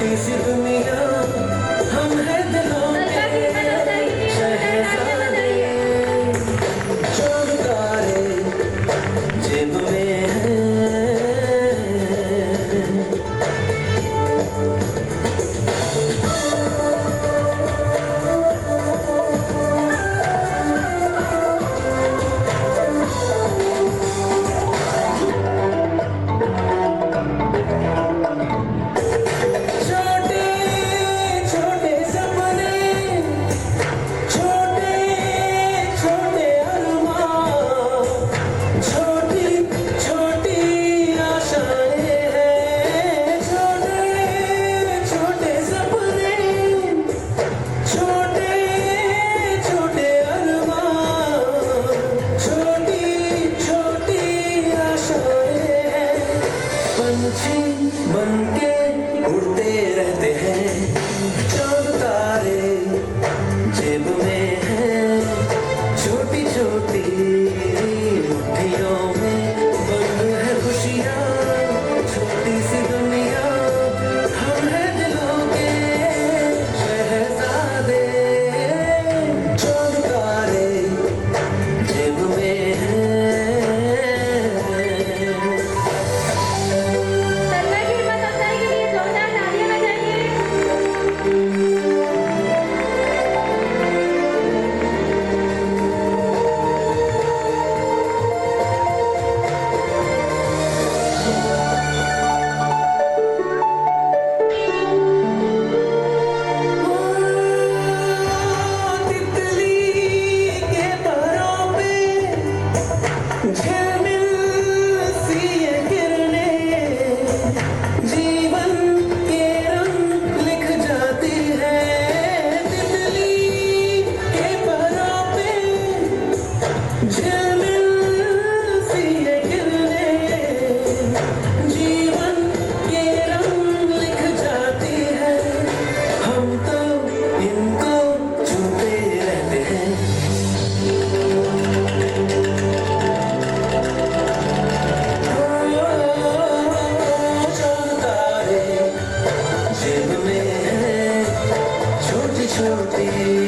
छोटी सी दुनिया हम है दिलों के शहजादे, चांद तारे जेब में है। पंछी बनके उड़ते रहते हैं, चांद तारे जेब में है। छोटी छोटी मुट्ठियों में बंद है खुशियाँ, छोटी सी दुनिया हम है दिलों के शहजादे, चांद तारे जेब में है। छोटी